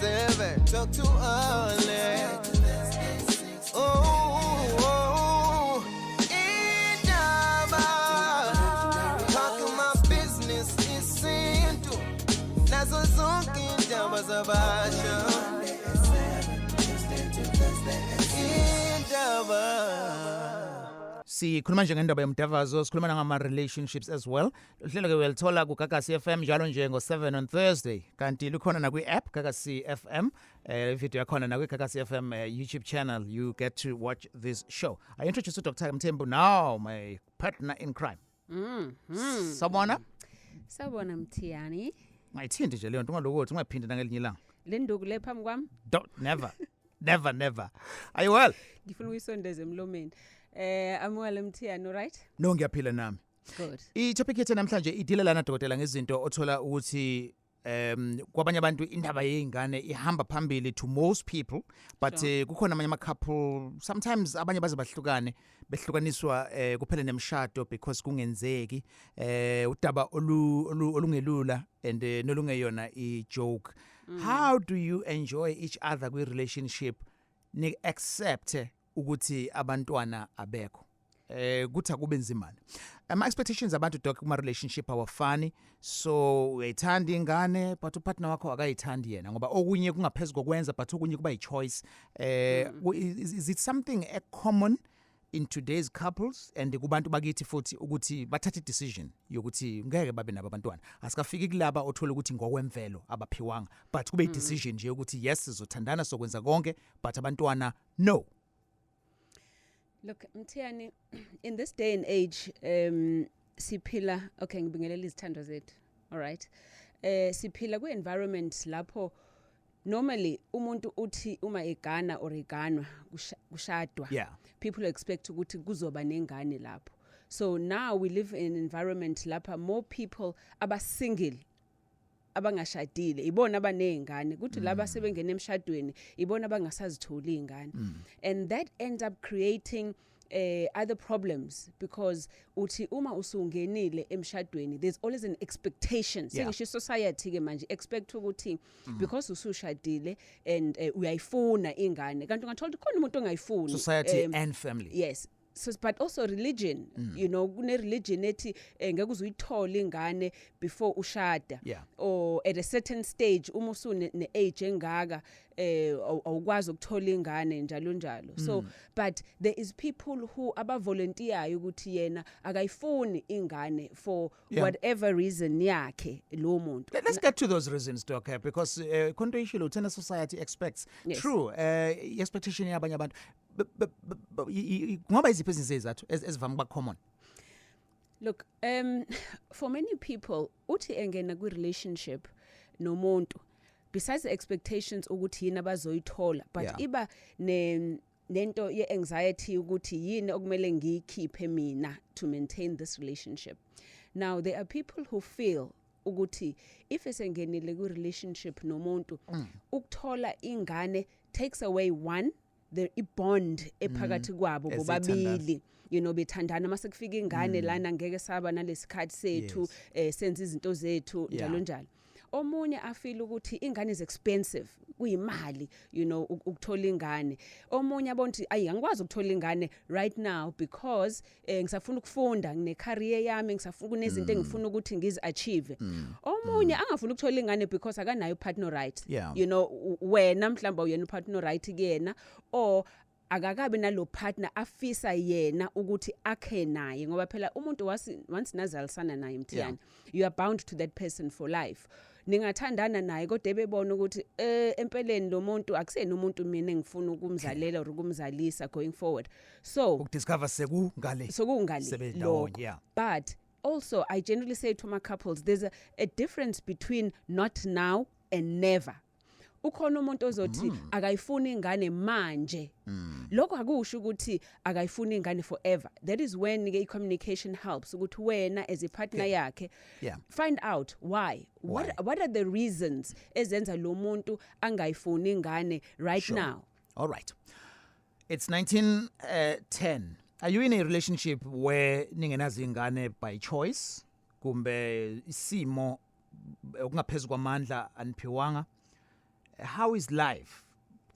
7, talk too early. Oh, Indaba, talking my business isintu, nazo zonke indaba zabasha. Indaba. Sikhuluma nje ngendaba yomdavazo, sikhuluma ngama-relationships as well. Uhlelo-ke uyalithola kuGagasi FM njalo nje ngo-7 on Thursday. Kanti lukhona nakwi-app Gagasi FM. Video yakhona nakwi-Gagasi FM YouTube channel. You get to watch this show. I introduce Dr. Mthembu now, my partner in crime. Sabona? Sabona Mthiyani. Ngayithindi nje leyo nto ungalokothi ungaphindi nangelinye ilanga. Le nduku le phambi kwami Never. Never. Are you well? ngifuna uyisondeze emlomeni. I'm well Mthiyani, right? No, ngiyaphila nami. Good. I-topic yethu namhlanje idile lana dokotela ngezinto othola ukuthi kwabanye abantu indaba yezingane ihamba phambili to most people, but Sure. kukhona amanye ama-couple sometimes abanye baze behlukaniswa kuphela nemshado because kungenzeki udaba olungelula and nolungeyona i-joke. How do you enjoy each other kwi-relationship ni accept ukuthi abantwana abekho? Kuthi akube nzimana. Ama-expectations abantu doc kuma-relationship awafani, so uyayithanda ingane but upartner wakho akayithandi yena ngoba okunye kungaphezulu kokwenza but okunye kuba yi-choice. Is it something common in today's couples and kubantu bakithi futhi ukuthi bathathe decision yokuthi ngeke babe nabo abantwana? Asikafiki kulaba othola ukuthi ngokwemvelo abaphiwanga, but kube i-decision nje ukuthi yes sizothandana sokwenza konke but abantwana no. Look Mthiyani, in this day and age siphila, okay ngibingelela izithando zethu. All right. Siphila kwi-environment lapho normally umuntu uthi uma egana or eganwa kushadwa. Yeah. People expect ukuthi kuzoba nengane lapho. So now we live in an environment lapha more people abasingle abangashadile ibona abanezingane kuthi laba sebengena emshadweni ibona abangasazitholi ingane, and that ends up creating other problems because uthi uma usungenile emshadweni there's always an expectation. Sengisho society ke manje expect ukuthi because usushadile and uyayifuna ingane kanti ungathola khona umuntu ongayifuni. Society and family. Yes. So, but also religion, you know, kune religion ethi ngeke uzuyithola ingane before ushada, or at a certain stage uma usune age engaka awukwazi ukuthola ingane njalo njalo. So but there is people who abavolunteer ukuthi yena akayifuni ingane for whatever reason yakhe lo muntu. Let's get to those reasons, Doc, because konto ishilo uthena society expects. Yes. True, expectation yabanye abantu ngoba iziphi izizathu ezivama kuba common. Look, for many people uthi engena kwi relationship nomuntu besides the expectations ukuthi yini abazoyithola, but iba nento ye anxiety ukuthi yini okumele ngiyikhiphe mina to maintain this relationship. Now there are people who feel ukuthi if esengenile kwi relationship nomuntu ukuthola ingane takes away the bond ephakathi kwabo bobabili, you know, bethandana mase kufika ingane lana ngeke saba nalesikhathi sethu senza izinto zethu njalo njalo. Omunye afeel ukuthi ingane is expensive, kuyimali, you know, ukuthola ingane. Omunye abonthi ayi angikwazi ukuthola ingane right now because ngisafuna ukufunda, ngine career yami, ngisafuna kunezinto engifuna ukuthi ngizi achieve. Omunye angafuna ukuthola ingane because akanayo partner right. You know, wena mhlamba uyena partner right kuyena, or akakabe nalo partner afisa yena ukuthi akhe naye ngoba phela umuntu once nazalisana naye Mthiyani, you are bound to that person for life. Ningathandana naye kodwa ebebona ukuthi empeleni lo muntu akusena umuntu mina engifuna ukumzalela or ukumzalisa going forward. So ukudiscover sekungale lokho. But also I generally say to my couples there's a difference between not now and never. Ukhona umuntu ozothi akayifuni ingane manje, lokho akusho ukuthi akayifuni ingane forever. That is when communication helps ukuthi wena as a partner yakhe find out why. What are the reasons ezenza lo muntu angayifuni ingane right now. All right, it's 1910. Are you in a relationship where ningenazi ingane by choice kumbe isimo okungaphezulu kwamandla aniphiwanga? how is life?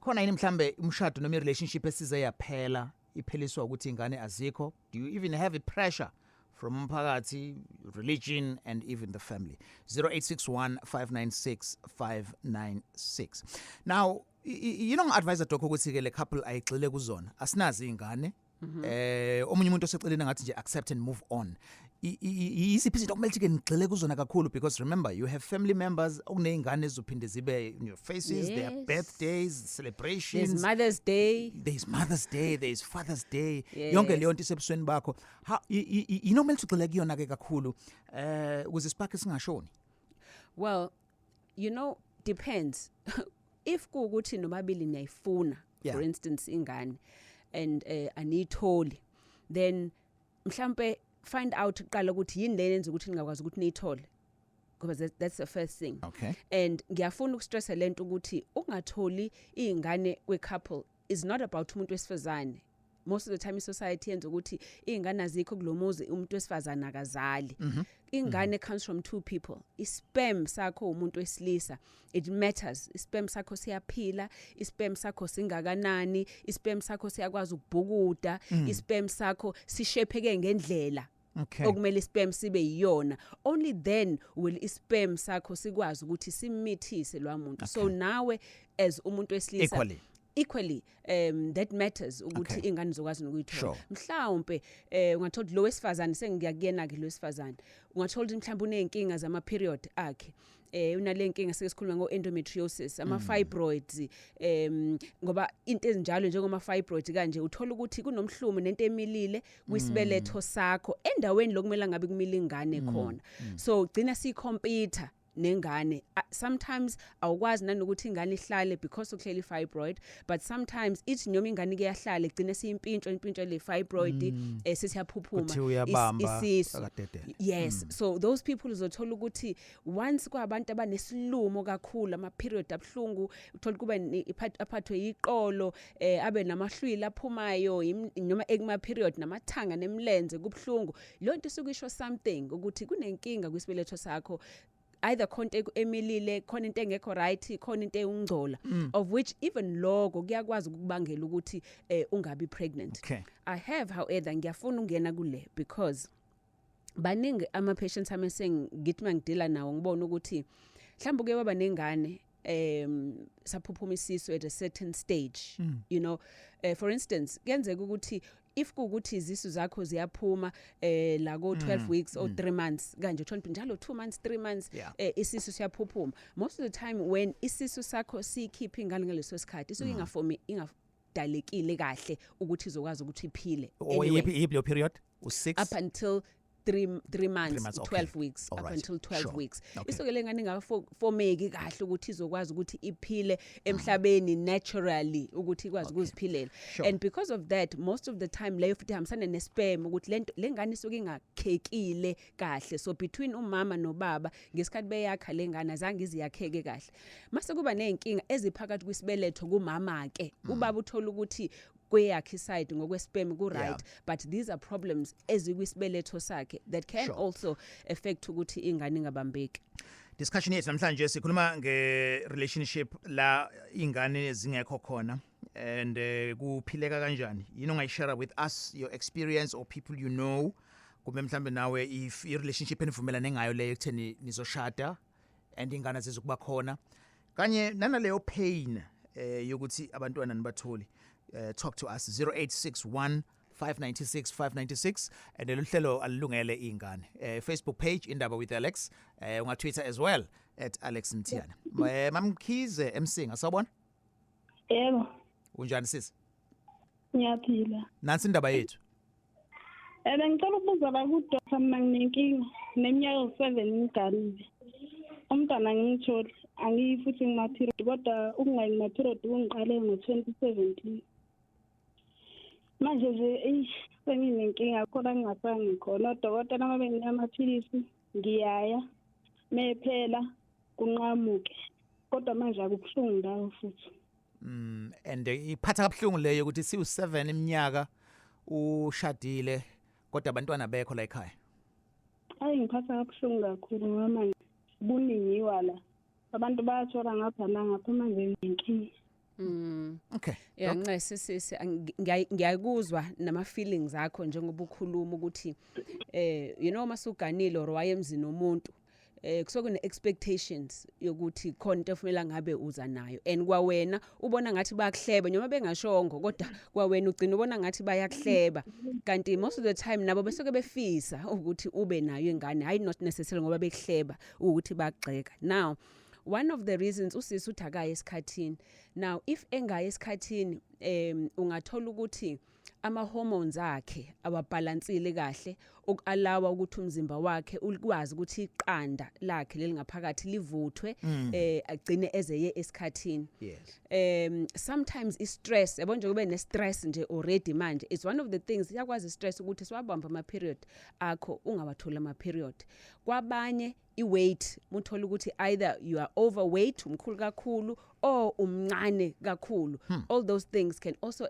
Khona yini mhlambe umshado noma relationship esize yaphela ipheliswa ukuthi ingane azikho? Do you even have a pressure from umphakathi, religion and even the family? 0861 596 596. Now advisor doc ukuthi ke le couple ayigxile kuzona asinazi ingane omunye umuntu oseceleni ngathi nje accept and move on. Isiphi izinto okumele ke nigxile kuzona kakhulu, because remember you have family members okuneyingane ezophinde zibe in your faces. Yes. Their birthdays, celebrations, there's Mother's Day, there's Father's Day. Yes. Yonke leyo nto isebusweni bakho inomele ugxile kuyona ke kakhulu ukuze sipakhe singashoni. Well, depends. If kuukuthi nobabili niyayifuna, for instance ingane, and aniyitholi, then mhlambe find out qala ukuthi yini le yenza ukuthi ningakwazi ukuthi niyithole, because that's the first thing. Okay. And ngiyafuna ukustressa lento ukuthi ungatholi ingane we-couple is not about umuntu wesifazane. Most of the time society yenza ukuthi ingane azikho kulomuzi umuntu wesifazane akazali. Ingane comes from two people. Isperm sakho umuntu wesilisa, it matters. Isperm sakho siyaphila, isperm sakho singakanani, isperm sakho siyakwazi ukubhukuda, isperm sakho sishepheke ngendlela. Okay. Okumele isperm sibe yiyona. Only then will isperm sakho sikwazi ukuthi simithise lo muntu. Okay. So nawe as umuntu wesilisa equally that matters ukuthi ingane zokwazi nokuyithola. Mhlawumbe ungathola lo wesifazane sengiyakuyena ke lo wesifazane. Ungathola ukuthi mhlawumbe uneyinkinga zama period akhe. Unale nkinga sesikhuluma ngo-endometriosis, ama-fibroids, ngoba into ezinjalo njengoma-fibroids kanje uthola ukuthi kunomhlumo nento emilile kwisibeletho sakho endaweni lokumela ngabe kumile ingane khona. So gcina siyikhompyutha nengane. Sometimes awukwazi nanokuthi ingane ihlale because okuhlela fibroid, but sometimes ithi noma ingane ke yahlala igcine siyimpintshwa le fibroid sesiyaphuphuma isisu. Yes. So those people uzothola ukuthi once kwabantu abanesilumo kakhulu ama period abhlungu, uthola kuba aphathwe iqolo, abe namahlwili aphumayo noma ekuma period namathanga nemlenze kubhlungu. Lo nto isukisho something ukuthi kunenkinga kwisibeletho sakho. Either konke emilile, khona into engekho right, khona into engcola, of which even logo kuyakwazi ukubangela ukuthi ungabi pregnant. Okay. I have, however, ngiyafuna ungena kule because baningi ama patients ngithi mangidila nawo ngibona ukuthi mhlawumbe ke baba nengane saphuphuma isisu at a certain stage. For instance, kuyenzeka ukuthi if kuukuthi izisu zakho ziyaphuma la go 12 weeks or 3 months kanje uthola njalo 2 months 3 months isisu siyaphuphuma. Most of the time when isisu sakho sikhipha ingane ngaleso sikhathi isuke ingadalekile kahle ukuthi izokwazi ukuthi iphile. Yiphi period? U6 up until 3 months, 12 okay. weeks, all up right. until 12 sure. weeks. Okay. Isokele ngane ngafomeki kahle ukuthi izokwazi ukuthi iphile emhlabeni naturally ukuthi ikwazi ukuziphilela. Sure. And because of that, most of the time leyo futhi hamsana nesperm ukuthi le ngane isuke ingakhekile kahle. So between umama nobaba ngesikhathi beyakha le ngane azange iziyakheke kahle. Mase kuba nenkinga eziphakathi kwisibeletho kumama ke. Ubaba uthola ukuthi kweyakhe side ngokwespem ku right, but these are problems ezikwisbeletho sakhe that can also affect ukuthi ingane ingabambeki. Discussion yethu namhlanje sikhuluma relationship la ingane zingekho khona and kuphileka kanjani. Ungayishare with us your experience or people you know kumbe mhlambe nawe if i relationship enivumelane ngayo leyo ekutheni nizoshada and ingane zizokuba khona kanye nanaleyo pain yokuthi abantwana nibatholi. Talk to us 0861 596 596 and lelo alilungele ingane. Facebook page Indaba with Alex, unga Twitter as well at Alex Mtiana. Mamkhize Msinga sawubona? Yebo. Unjani sis? Ngiyaphila. Nansi indaba yethu. Ngicela ukubuza la ku doctor mina nginenkinga neminyaka 7 ngigalile. Umntwana ngitholi angifuthi ngimaperiod kodwa ukungayimaperiod kungiqale ngo-2017. Manje nje senginenkinga khona ngingasange khona odokotela uma benginika amaphilisi ngiyaya mephela kunqamuke kodwa manje akubuhlungu ndawo futhi. And iphatha kabuhlungu leyo ukuthi siwu7 iminyaka ushadile kodwa abantwana bekho la ekhaya. Ngiphatha kabuhlungu kakhulu ngoba manje buningiwa la abantu bayathola ngapha nangapha manje nginenkinga. Okay. Yeah, nqese sisi ngiyakuzwa nama feelings akho njengoba ukhuluma ukuthi you know masuganile or wayemzini nomuntu kusokune expectations yokuthi khona into efanele ngabe uza nayo and kwawena ubona ngathi bayakuhleba noma bengashongo kodwa kwawena ugcina ubona ngathi bayakuhleba kanti most of the time nabo besoke befisa ukuthi ube nayo ingane hayi not necessarily ngoba bekuhleba ukuthi bagxeka. Now one of the reasons usisi uthakaye esikhathini. Now if engaye esikhathini ungathola ukuthi ama hormones akhe ababalansile kahle okalawa ukuthi umzimba wakhe ukwazi ukuthi iqanda lakhe lelingaphakathi livuthwe agcine ezeye esikhathini. Yes. Sometimes stress yabo nje kube ne stress nje already manje it's one of the things yakwazi stress ukuthi siwabamba ama period akho ungabathola ama period. Kwabanye iweight muthola ukuthi either you are overweight umkhulu kakhulu or umncane kakhulu. All those things can also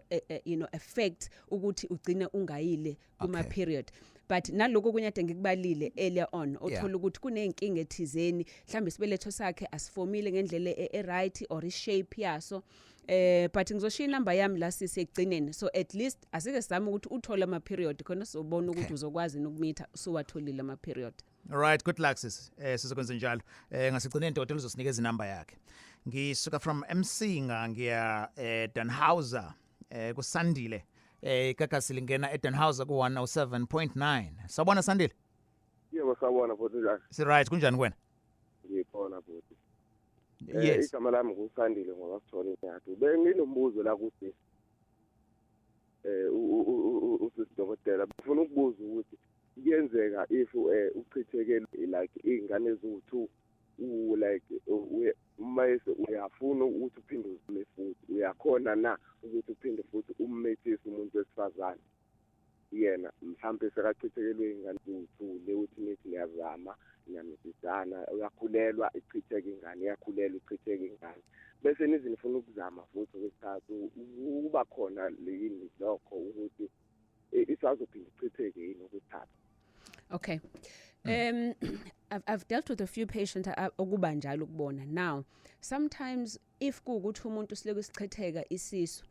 affect ukuthi ugcine ungayile kuma period. But naloko kunyade ngikubalile earlier on othola ukuthi kunenkinga ethizeni mhlambe isibeletho sakhe asifomile ngendlela right or ishape yaso. But ngizoshiya inamba yami la sisekugcineni so at least asike sizama ukuthi uthola ama period khona sobona ukuthi uzokwazi ukumitha suwatholile ama period. All right, good luck sis. Sizokwenza njalo. Ngasigcineni Dr. uzosinikeza inamba yakhe. Ngisuka from Msinga ngiya Danhauser kuSandile. Kakasi lingena eDanhauser ku 107.9. Sawubona Sandile? Yebo sawubona futhi njani? Si right kunjani wena? Ngikhona futhi. Yes. Igama lami nguSandile ngoba sithola inyathu. Benginombuzo la kuthi usidokotela befuna ukubuza ukuthi kuyenzeka if uchithekele like ingane eziwu2 like mayese uyafuna ukuthi uphinde ume futhi uyakhona na ukuthi uphinde futhi ummethise umuntu wesifazane yena mhlambe sekachithekelwe ingane eziwu2 lewuthi nithi niyazama niyamisisana uyakhulelwa ichitheke ingane iyakhulelwa ichitheke ingane bese nizi nifuna ukuzama futhi kwesithathu kuba khona leyini lokho ukuthi isazophinde ichitheke yini ukuthatha. Okay. I've dealt with a few patients okuba njalo ukubona. Now, sometimes if kuukuthi umuntu sileke sichitheka isisu,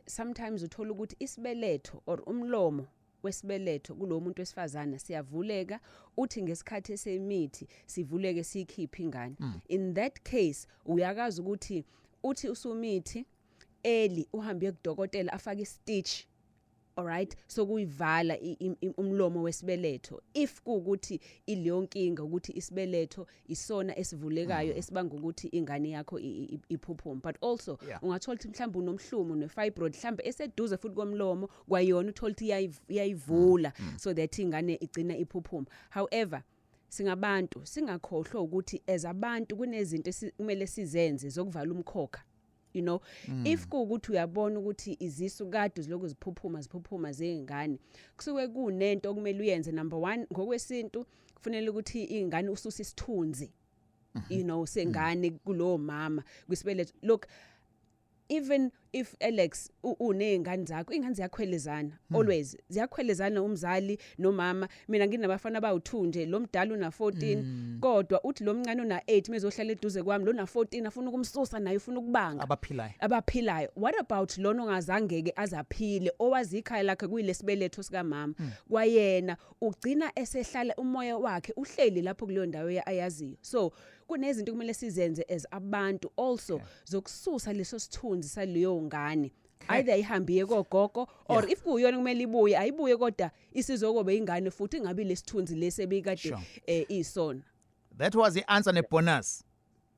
sometimes uthola ukuthi isibeletho or umlomo wesibeletho kulo muntu wesifazana siyavuleka uthi ngesikhathi esemithi sivuleke sikhipha ingane. In that case uyakazi ukuthi uthi usumithi early uhambe kudokotela afake stitch. Alright, so kuyivala umlomo wesibeletho if kuukuthi ileyo nkinga ukuthi isibeletho isona esivulekayo esibanga ukuthi ingane yakho iphuphuma. But also ungathola ukuthi mhlawumbe unomhlumo nefibroid mhlawumbe eseduze futhi komlomo kwayona uthola ukuthi iyayivula so that ingane igcina iphuphuma. However singabantu singakhohlwa ukuthi as abantu kunezinto kumele sizenze zokuvala umkhokha. You know, if kuukuthi uyabona ukuthi izisu kade ziloko ziphuphuma zengane kusuke kunento okumele uyenze. Number 1 ngokwesintu kufanele ukuthi ingane ususa isithunzi you know sengane kulo mama kwisibeletho. Look, even if Alex unezingane zakho ingane ziyakhwelezana always ziyakhwelezana umzali nomama. Mina nginabafana abawu2 nje lo mdala una 14 kodwa uthi lo mncane una 8 mezohlala eduze kwami lo na 14 afuna ukumsusa naye ufuna ukubanga abaphilayo. What about lona ongazangeke azaphile owazi ikhaya lakhe kuyilesibeletho sika mama kwayena ugcina esehlala umoya wakhe uhleli lapho kuleyo ndawo ayaziyo. So kunezinto kumele sizenze as abantu also zokususa leso sithunzi saleyo ngane either ihambiye kogogo or if kuyona kumele ibuye ayibuye kodwa isizokobe ingane futhi ingabi lesithunzi lesebekade isona. That was the answer ne bonus.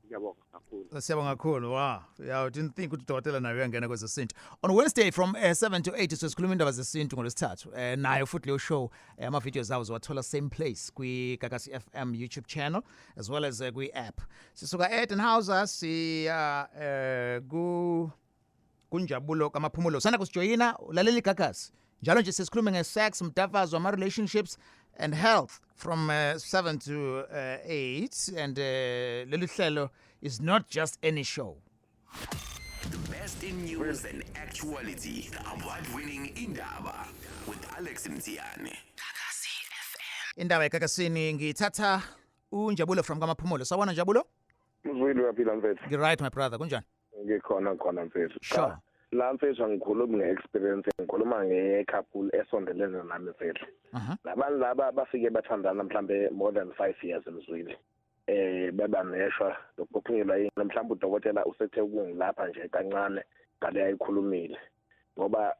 Ngiyabonga kakhulu. Siyabonga kakhulu. Wow. Yeah, I didn't think ukuthi dokotela nayo uyangena kwezesintu. On Wednesday from 7 to 8 sikhuluma indaba zesintu ngolesithathu. Nayo futhi leyo show ama videos awo wathola same place kwi Gagasi FM YouTube channel as well as kwi app. Sisuka eDanhauser siya kunjabulo kamaphumulo. Sana kusijoyina ulalela iGagasi. Njalo nje sesikhuluma ngesex, umdafazo, ama relationships and health from 7 to 8 and leli hlelo is not just any show. The best in news and actuality. The award-winning Indaba with Alex Mtiani. Gagasi FM. Indaba eGagasini ngithatha uNjabulo from kamaphumulo. Sawubona Njabulo? Mzwili uyaphila mfethu. Right my brother, kunjani? Ngikhona mfethu. Sure. La mfethu angikhulumi nge-experience, ngikhuluma nge-couple esondelene nami mfethu. Labantu laba bafike bathandana mhlambe more than 5 years Mzwili. Bebaneshwa lokuphunyelwa yini mhlawumbe udokotela usethe ukungilapha nje kancane ngale ayikhulumile. Ngoba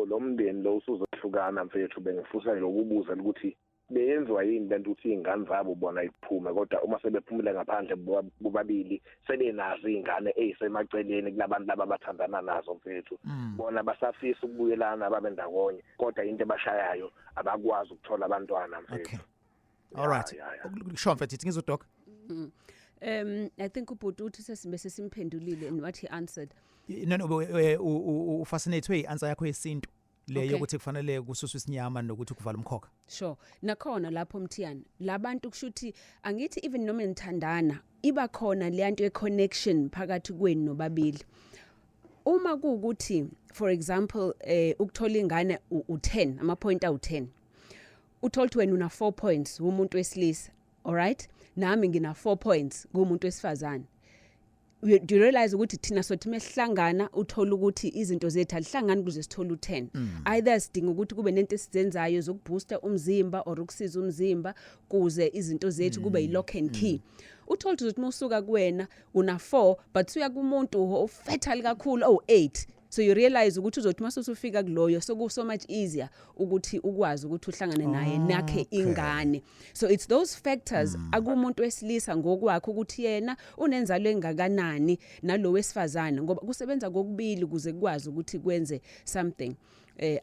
lo mndeni lo usuzohlukana mfethu bengifusa lokubuza ukuthi beyenziwa yini lento ukuthi ingane zabo bona iphume kodwa uma sebephumile ngaphandle bobabili sebenazi ingane ezisemaceleni kulabantu laba bathandana nazo mfethu bona basafisa ukubuyelana babe ndawonye kodwa into ebashayayo abakwazi ukuthola abantwana mfethu. All right. Sure mfethu ithi ngizodoc. I think ubhuti uthi sesimbe simphendulile and what he answered. No, fascinated answer yakho yesintu leyo ukuthi kufanele kususwe isinyama nokuthi kuvala umkhokha. Sure. Nakhona lapho Mthiyani, labantu kushuthi angithi even noma nithandana iba khona le nto ye-connection phakathi kwenu nobabili. Uma kuukuthi for example ukuthola ingane u10 ama-point awu10. Utholthi wena una 4 points umuntu wesilisa, all right? Nami ngina 4 points kumuntu wesifazane. Do you realize ukuthi thina sothi mesihlangana uthola ukuthi izinto zethu alihlangani kuze sithole u10 either sidinga ukuthi kube nento esizenzayo zokubooster umzimba or ukusiza umzimba kuze izinto zethu kube yi-lock and key. Uthola ukuthi musuka kuwena una 4 but uya kumuntu ofetal kakhulu 8. So you realize ukuthi uzothi masufika kuloyo so much easier ukuthi ukwazi ukuthi uhlangane naye nakhe ingane. So it's those factors akumuntu wesilisa ngokwakhe ukuthi yena unenzalo engakanani nalo wesifazane ngoba kusebenza kokubili kuze kukwazi ukuthi kwenze something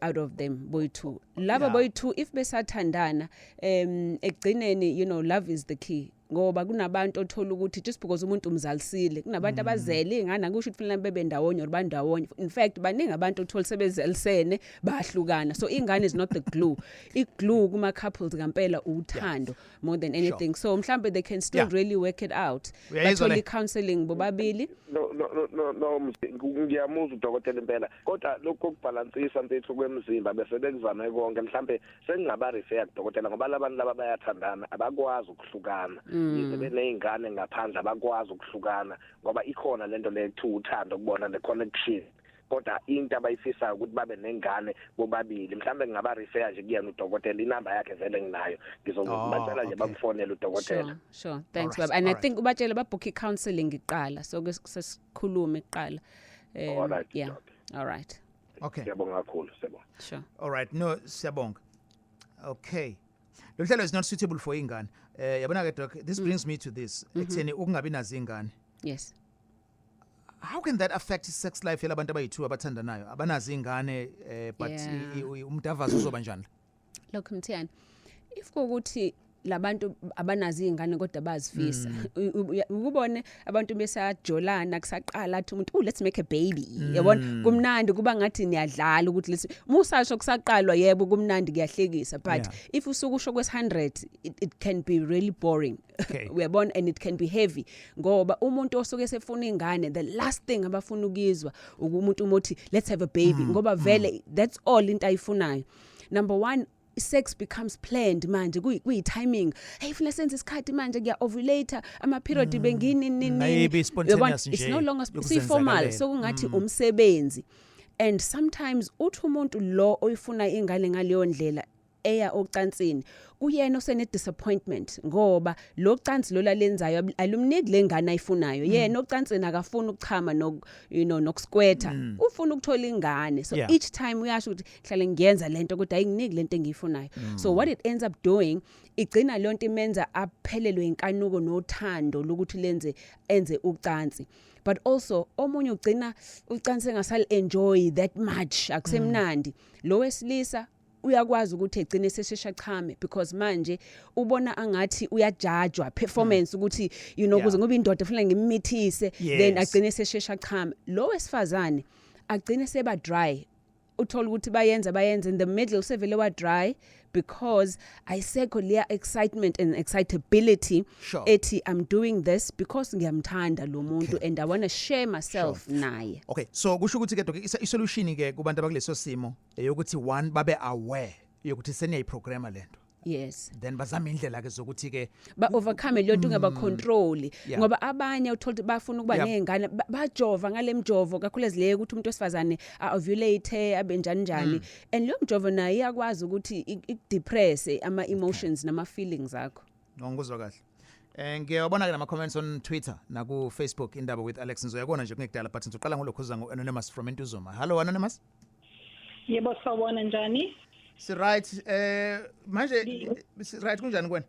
out of them boy two. Laba boy two if besathandana ekugcineni love is the key. Ngoba kunabantu othola ukuthi just because umuntu umzalisile kunabantu abazele ingane akusho ukuthi kufanele bebe ndawonye or bandawonye. In fact baningi abantu othola sebezelisene bahlukana. So ingane is not the glue. I-glue kuma couples kampela uthando more than anything. Sure. So mhlambe they can still really work it out. Bathole counseling bobabili. No ngiyamuzwa udokotela impela kodwa lokho kubalansisa mfethu kwemizimba bese bekuzama konke mhlambe sengingaba refer kudokotela ngoba labantu laba bayathandana abakwazi ukuhlukana. Beneyingane ngaphandle abakwazi ukuhlukana ngoba ikhona lento lethu uthando kubona le connection kodwa into abayifisa ukuthi babe nengane bobabili mhlambe ngingaba refer nje kuyena udokotela inamba yakhe vele nginayo ngizobatshela nje bamfonela udokotela. Sure thanks baba and I think ubatshela babhook counseling iqala so sesikhuluma iqala. Yeah all right okay siyabonga kakhulu siyabonga. Sure all right no siyabonga. Okay lo hlelo is not suitable for ingane. Yabona ke doc this brings me to this ekutheni ukungabi nazo ingane. Yes. How can that affect sex life yalabantu abayi2 abathandanayo abanazo ingane but umdavazo uzoba njani? Look Mthiyani if ukuthi labantu abanazi ingane kodwa bazifisa ukubone abantu besajolana kusaqala athi umuntu let's make a baby yabona kumnandi kuba ngathi niyadlala ukuthi musasho kusaqalwa yebo kumnandi kuyahlekisa but if usukusho kwes100 it can be really boring. Uyabona and it can be heavy ngoba umuntu osuke sefuna ingane the last thing abafuna ukizwa umuntu umuthi let's have a baby ngoba vele that's all into ayifunayo. Number 1 sex becomes planned manje kuyi timing hey funa senze isikhathi manje kuya ovulate ama period bengini maybe spontaneous nje it's no longer formal so kungathi umsebenzi and sometimes uthi umuntu lo oyifuna ingane ngaleyo ndlela eya ocansini kuyena osene disappointment ngoba lo cansi lo lalenzayo alumniki lengane ayifunayo yena ocansini akafuna ukuchama nokuskwetha ufuna ukuthola ingane so each time uyasho ukuthi hlale ngiyenza lento kodwa ayinginiki lento engiyifunayo. So what it ends up doing igcina lonto imenza aphelelwe inkanuko nothando lokuthi enze ucansi but also omunye ugcina ucansi engasali enjoy that much akusemnandi lo wesilisa uyakwazi ukuthi egcine seshesha chame because manje ubona angathi uyajajwa performance ukuthi kuze ngoba indoda ufuna ngimithise then agcine seshesha chame. Lo wesifazane agcine seba dry uthola ukuthi bayenza in the middle sevele wa dry because ayisekho leya excitement and excitability ethi I'm doing this because ngiyamthanda lo muntu and I want to share myself naye. Okay so kusho ukuthi ke doc isolution ke kubantu abakuleso simo yokuthi one babe aware yokuthi seniyayiprograma lento yes then bazama indlela ke zokuthi ke ba overcome leyo nto ngaba control Yeah. ngoba abanye uthola bafuna ukuba Yeah. nezingane bajova ngalemjovo kakhulu ezileke ukuthi umuntu wesifazane ovulate abe njani and leyo mjovo nayo iyakwazi ukuthi ikdepress ama emotions nama feelings akho ngokuzwa kahle. Ngiyabona ke nama comments on Twitter na ku Facebook Indaba with Alex Nzoyakona nje kungekudala but ngizoqala ngolokhuza ngo Anonymous from Intuzuma. Hello Anonymous. Yebo sawubona njani? Si right manje si right kunjani kwena?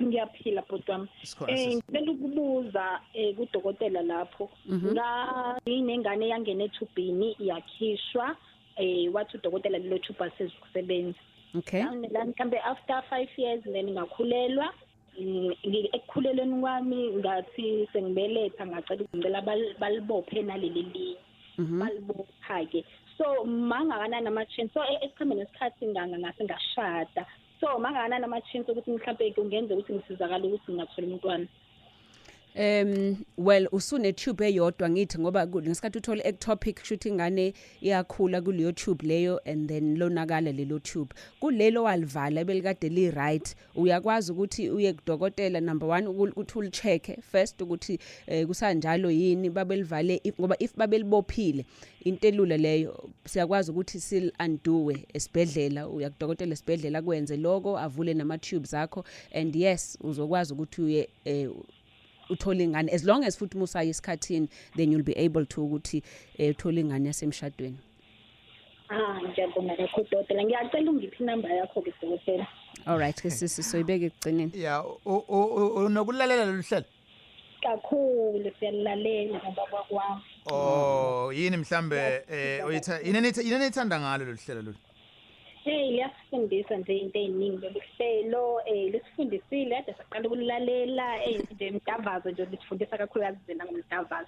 Ngiyaphila bhuti wami. Sikhona sis. Ngicela ukubuza kudokotela lapho. Nginengane yangena ethubhini iyakhishwa wathi udokotela lelo thupha asezikusebenza. okay La mhlambe after 5 years then ngakhulelwa. Ekukhulelweni kwami ngathi sengibeletha ngicela balibophe naleli linye. Balibopha ke. So mangakanani ama chance so esikhambeni nesikhathi ngase ngashada so mangakanani ama chance ukuthi mhlawumbe kungenza ukuthi ngisizakala ukuthi ngingathola umntwana well usune tube eyodwa ngithi ngoba ngesikhathi uthola ectopic shuthi ingane iyakhula kuleyo tube leyo and then lonakala lelo tube kulelo walivala belikade li right uyakwazi ukuthi uye kudokotela number 1 ukuthi ulicheck first ukuthi kusanjalo yini babelivale ngoba if babelibophile intelula leyo siyakwazi ukuthi sil undowe esibhedlela uya kudokotela esibhedlela kwenze lokho avule nama tubes akho and yes uzokwazi ukuthi uye uthola ingane as long as futhi musayi isikhathini then you'll be able to ukuthi uthola ingane yasemshadweni. Ngiyabonga kakhulu dokotela ngiyacela ungiphi number yakho ke dokotela. All right ke sisi soyibeke ekugcineni. Yeah unokulalela lolu hlelo. Kakhulu siyalalela ngoba kwami. Oh yini mhlambe yini ethanda ngalo lolu hlelo lolu? Liyasifundisa nje into eziningi loluhlelo lisifundisile ade saqala ukulalela nje imdavazo nje lisifundisa kakhulu zina ngomdavazo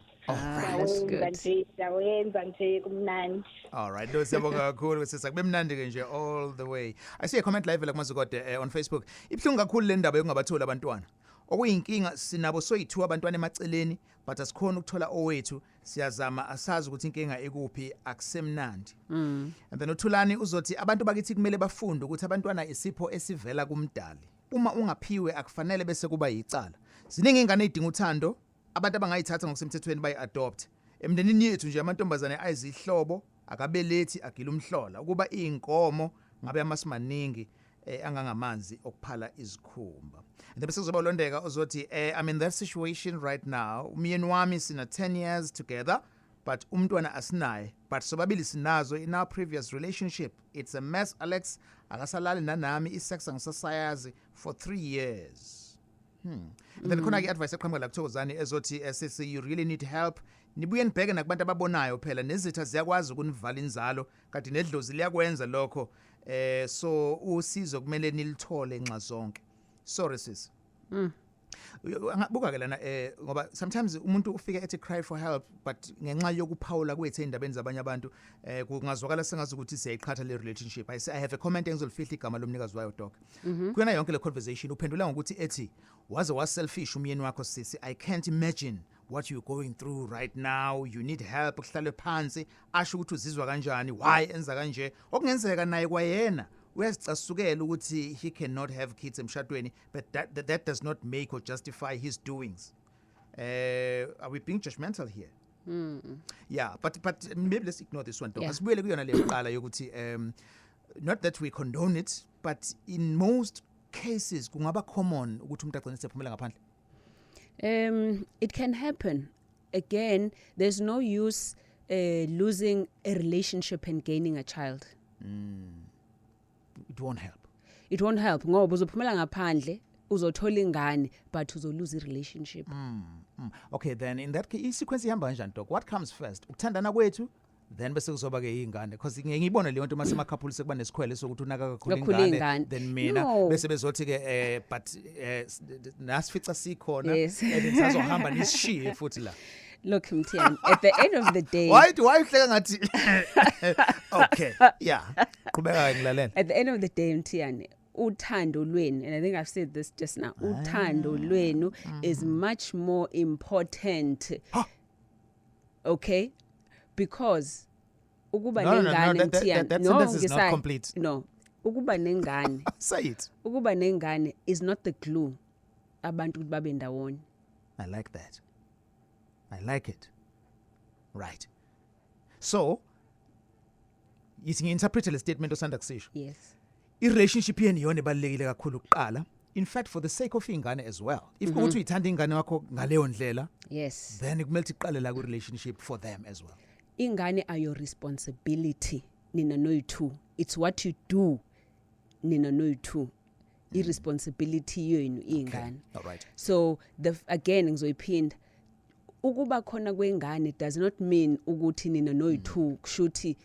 siyawenza nje kumnandi. All right lo siyabonga kakhulu sisakube mnandi ke nje all the way. I see a comment live la kumazikode on Facebook ibhlungu kakhulu le ndaba yokungabatholi abantwana okuyinkinga sinabo soyi2 abantwana emaceleni but asikhona ukuthola owethu siyazama asazi ukuthi inkinga ekuphi akusemnandi. And then uThulani uzothi abantu bakithi kumele bafunde ukuthi abantwana isipho esivela kumdali uma ungaphiwe akufanele bese kuba yicala ziningi ingane idinga uthando abantu abangayithatha ngokusemthethweni bayi-adopt emndenini yethu nje amantombazane ayizihlobo akabelethi agila umhlola ukuba inkomo ngabe amasimaningi angangamanzi okuphala izikhumba. And then bese ulondeka uzothi I'm in that situation right now umyeni wami sina 10 years together but umntwana asinaye but sobabili sinazo in our previous relationship it's a mess Alex akasalali nanami isex angisasayazi for 3 years. And then khona ke advice eqhamuka la kuthokozani ezothi sisi you really need help nibuye nibheke nakubantu ababonayo phela nezitha ziyakwazi ukunivala inzalo kanti nedlozi liyakwenza lokho so usizo kumele nilithole nxa zonke. Sorry sis. Buka ke lana ngoba sometimes umuntu ufika ethi cry for help but ngenxa yokuphawula kwethe indabeni zabanye abantu kungazwakala sengazi ukuthi siyayiqhatha le relationship. I have a comment engizolifihla igama lomnikazi wayo doc. Kuyona yonke le conversation uphendula ngokuthi ethi waze selfish umyeni wakho sisi I can't imagine what you're going through right now you need help kuhlale phansi asho ukuthi uzizwa kanjani why enza kanje okungenzeka naye kwayena uyasicasukela ukuthi he cannot have kids emshadweni but that does not make or justify his doings. Are we being judgmental here? Yeah but maybe let's ignore this one. Asibuyele kuyona le qala yokuthi not that we condone it but in most cases kungaba common ukuthi umuntu agcine sephumela ngaphandle. It can happen. Again, there's no use losing a relationship and gaining a child. It won't help. It won't help ngoba uzophumela ngaphandle uzothola ingane but uzolose relationship. Okay then in that case sequence ihamba kanjani doc? What comes first? Ukuthandana kwethu then bese kuzoba ke ingane because ngiyibona le nto mase emakhapuli sekuba nesikhwele sokuthi unaka kakhulu ingane then mina bese bezothi ke but nasifica sikhona endisazohamba nisishiye futhi la. Look Mthiyani, at the end of the day why uhleka ngathi okay yeah qhubeka ngilalela. At the end of the day Mthiyani uthando lwenu and I think I've said this just now uthando lwenu is much more important. Okay because ukuba nengane Mthiyani that sentence is not complete. No ukuba nengane Say it. ukuba nengane is not the glue abantu ukuthi babe ndawonye. I like that. I like it. Right. So, yithi ngi-interprete le statement osanda kusisho. Yes. I-relationship yeni yona ebalulekile kakhulu ukuqala. In fact, for the sake of ingane as well. If ukuthi uyithanda ingane yakho ngaleyo ndlela, Yes. then kumele iqale la ku-relationship for them as well. Ingane are your responsibility nina noyi-2. It's what you do nina noyi-2. I-responsibility yenu ingane. All right. So again ngizoyiphinda ukuba khona kwengane does not mean ukuthi nina noyi-2 kushuthi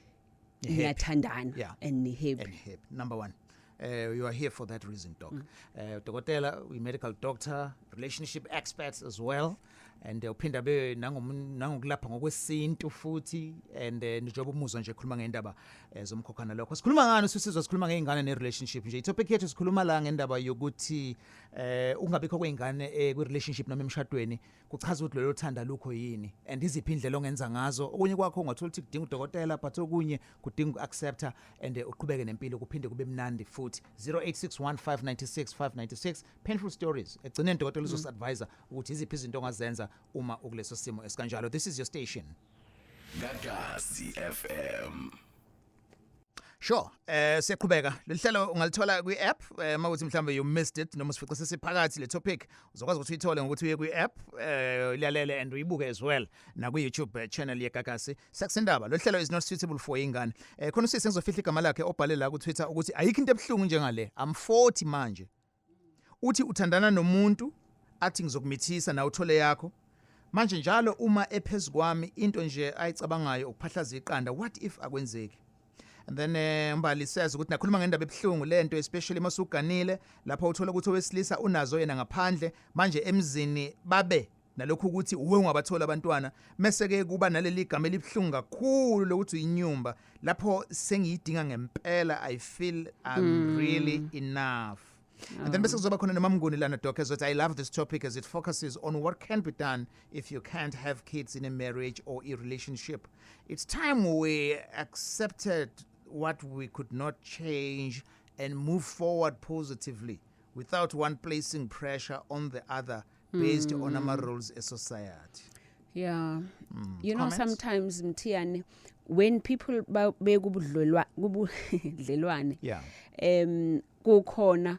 niyathandana Yeah. and ni-happy. And hip. Number one. You are here for that reason, Doc. Dokotela, we medical doctor, relationship experts as well. And uphinda be nangokulapha ngokwesintu futhi and njoba umuzwa nje khuluma ngendaba zomkhokhana lokho. Sikhuluma ngani sisizwa sikhuluma ngeingane ne-relationship nje. Itopic yethu sikhuluma la ngendaba yokuthi ungabikho kweingane kwi-relationship noma emshadweni kuchaza ukuthi lelo thanda lukho yini and iziphi indlela ongenza ngazo. Okunye kwakho ungathola ukuthi kudinga udokotela but okunye kudinga uku-accepta and uqhubeke nempilo kuphinde kube mnandi futhi. 0861596596 painful stories. Egcineni dokotela uzosadvise ukuthi iziphi izinto ongazenza uma ukuleso simo esikanjalo. This is your station. Gagasi FM. Sure. Siyaqhubeka. Lihlelo ungalithola kwi-app mawuthi mhlambe you missed it noma sifica sesiphakathi le topic uzokwazi ukuthi uyithole ngokuthi uye kwi-app lilalele and uyibuke as well na ku-YouTube channel yeGagasi. Sakusindaba. Lo hlelo is not suitable for ingane. Khona usisi ngizofihla igama lakhe obhale la ku-Twitter ukuthi ayikho into ebhlungu njengale. I'm 40 manje. Uthi uthandana nomuntu athi ngizokumithisa na uthole yakho. Manje njalo uma ephezulu kwami into nje ayicabangayo ukuphahlaza iqanda what if akwenzeki. And then Mbali says ukuthi nakhuluma ngendaba ebhlungu lento especially masuganile lapha uthola ukuthi owesilisa unazo yena ngaphandle manje emzini babe nalokho ukuthi uwe ungabathola abantwana mase ke kuba naleli igama elibhlungu kakhulu lokuthi inyumba lapho sengiyidinga ngempela I feel I'm really enough. And then bese kuzoba khona nomamnguni lana doc ezothi I love this topic as it focuses on what can be done if you can't have kids in a marriage or a relationship. It's time we accepted what we could not change and move forward positively without one placing pressure on the other based on our roles as society. Yeah. You know, Comments? sometimes Mthiane, when people kubudlelwane Yeah. kukhona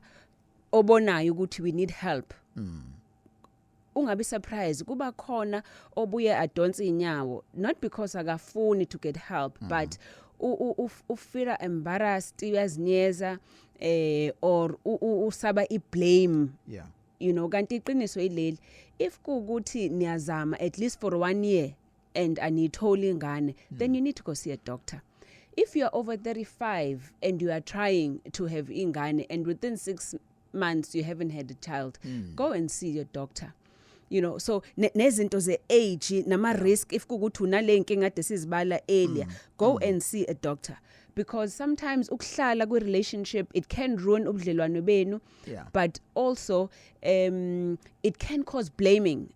obonayo ukuthi we need help. Ungabi surprised kuba khona obuye adonsa inyawo not because akafuni to get help but ufira embarrassed uyazinyeza or usaba iblame. Yeah. You know kanti iqiniso ileli if kuukuthi niyazama at least for 1 year and anitholi ingane then you need to go see a doctor. If you are over 35 and you are trying to have ingane and within 6 months you haven't had a child, go and see your doctor. You know, so nezinto ze age nama risk if kukuthi unale nkinga ade sizibala earlier, go and see a doctor. Because sometimes ukuhlala kwi relationship it can ruin ubudlelwano benu, but also it can cause blaming.